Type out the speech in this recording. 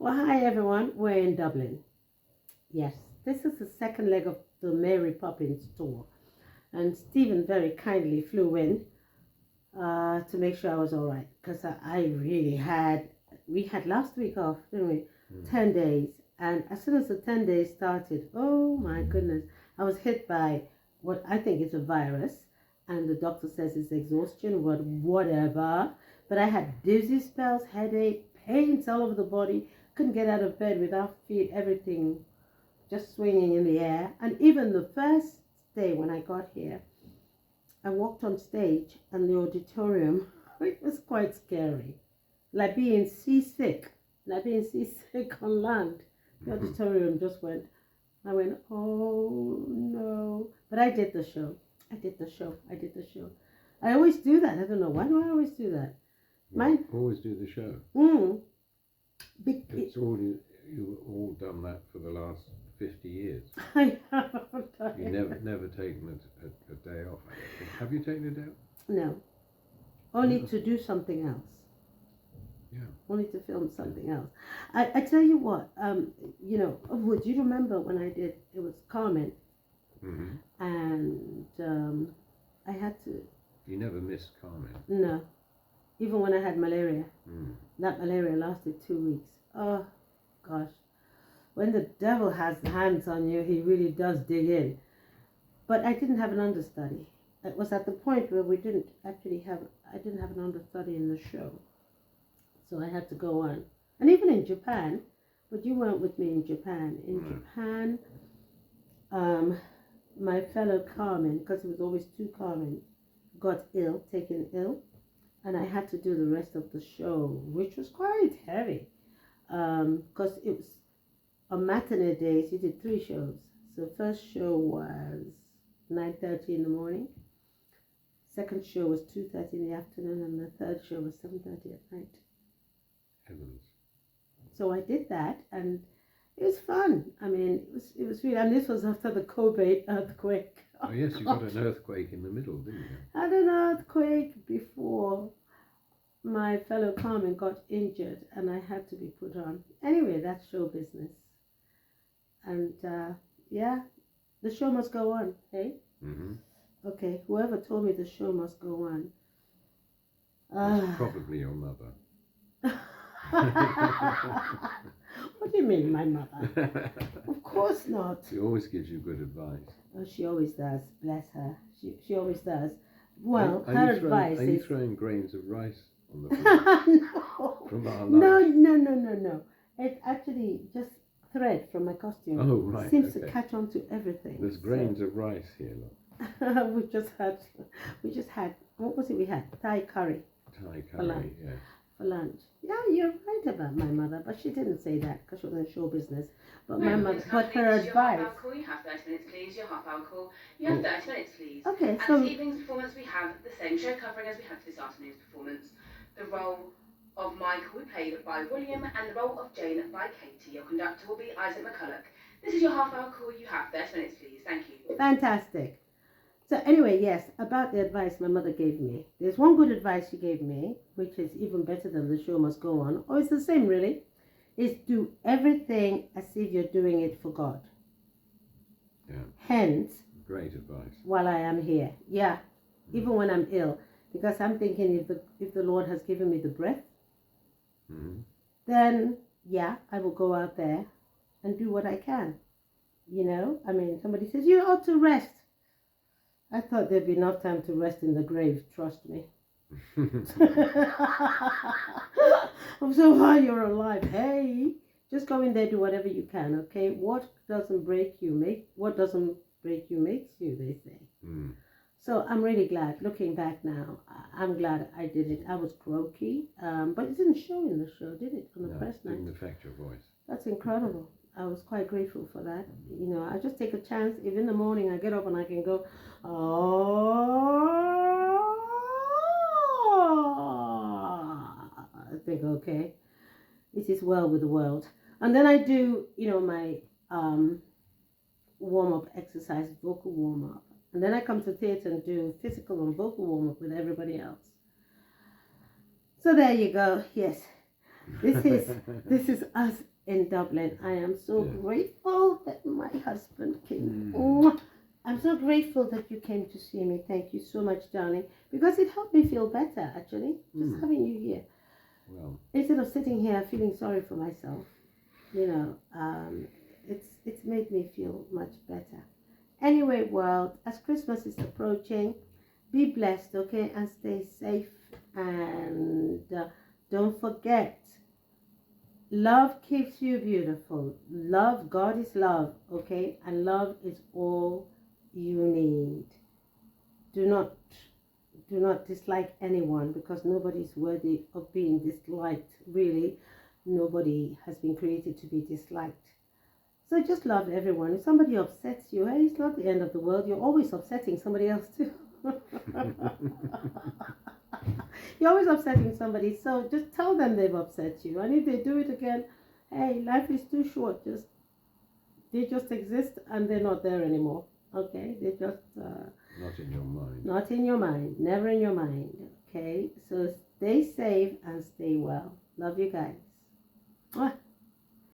Well, hi everyone. We're in Dublin. Yes, this is the second leg of the Mary Poppins tour, and Stephen very kindly flew in to make sure I was all right, because I really we had last week off, didn't we? 10 days, and as soon as the 10 days started, oh my goodness, I was hit by what I think is a virus, and the doctor says it's exhaustion, whatever. But I had dizzy spells, headache, pains all over the body, couldn't get out of bed without feet, everything just swinging in the air. And even the first day when I got here, I walked on stage and the auditorium, it was quite scary. Like being seasick on land. The auditorium just went, I went, oh no. But I did the show. I always do that. I don't know. Why do I always do that? Always do the show. It's you've all done that for the last 50 years. I haven't. You've never taken a day off. I don't think. Have you taken a day off? No. Only to do something else. Yeah. Only to film something else. I tell you what, would you remember when I did, it was Carmen, and I had to... You never missed Carmen? No. Even when I had malaria. That malaria lasted 2 weeks. Oh, gosh. When the devil has hands on you, he really does dig in. But I didn't have an understudy. It was at the point where I didn't have an understudy in the show. So I had to go on. And even in Japan, but you weren't with me in Japan. In Japan, my fellow Carmen, because it was always two Carmen, got taken ill. And I had to do the rest of the show, which was quite heavy. Because it was on matinee days, you did 3 shows. So the first show was 9:30 in the morning. Second show was 2:30 in the afternoon, and the third show was 7:30 at night. Heavens. So I did that, and it was fun. I mean, it was really, and this was after the Kobe earthquake. Oh yes, you got an earthquake in the middle, didn't you? I had an earthquake before my fellow Carmen got injured, and I had to be put on. Anyway, that's show business. And the show must go on, hey? Okay, whoever told me the show must go on. It's probably your mother. What do you mean, my mother? Of course not. She always gives you good advice. Oh, she always does. Bless her. She always does. Well, are her you advice Are you is... throwing grains of rice on the floor? From our lunch? No. It's actually just thread from my costume. Oh, right. Seems to catch on to everything. There's grains of rice here, look. we just had, what was it we had? Thai curry. Thai curry, yes. For lunch. Yeah, you're right about my mother, but she didn't say that because she was in show business. But my mother, but her advice. You have 30 minutes, please. Your half-hour call. You have 30 minutes, please. Okay, so... And this evening's performance, we have the same show covering as we had for this afternoon's performance. The role of Michael will be played by William, and the role of Jane by Katie. Your conductor will be Isaac McCulloch. This is your half-hour call. You have 30 minutes, please. Thank you. Fantastic. So anyway, yes, about the advice my mother gave me. There's one good advice she gave me, which is even better than the show must go on, or it's the same really, is do everything as if you're doing it for God. Yeah. Hence, great advice. While I am here. Yeah. Even when I'm ill. Because I'm thinking if the Lord has given me the breath, then yeah, I will go out there and do what I can. You know, I mean, somebody says, you ought to rest. I thought there'd be enough time to rest in the grave, trust me. So while you're alive, hey, just go in there, do whatever you can, okay? What doesn't break you makes you, they say. So I'm really glad, looking back now, I'm glad I did it. I was croaky, but it didn't show in the show, did it, on the press night? It didn't affect your voice. That's incredible. I was quite grateful for that. You know, I just take a chance. If in the morning I get up and I can go, I think, okay, it is well with the world. And then I do, my warm-up exercise, vocal warm-up. And then I come to theatre and do physical and vocal warm-up with everybody else. So there you go. Yes. This is us in Dublin. I am so Yeah. grateful that my husband came. I'm so grateful that you came to see me. Thank you so much, darling, because it helped me feel better, actually, just having you here. Well, Instead of sitting here feeling sorry for myself, you know, it's made me feel much better. Anyway, world, as Christmas is approaching, be blessed, okay, and stay safe. And don't forget, love keeps you beautiful. Love, God is love, okay, and love is all you need. Do not dislike anyone, because nobody is worthy of being disliked. Really, nobody has been created to be disliked. So just love everyone. If somebody upsets you, hey, it's not the end of the world. You're always upsetting somebody else too. You're always upsetting somebody, so just tell them they've upset you. And if they do it again, hey, life is too short. They just exist and they're not there anymore. Okay, they just not in your mind. not in your mind, never in your mind. Okay, so stay safe and stay well. Love you guys. Mwah.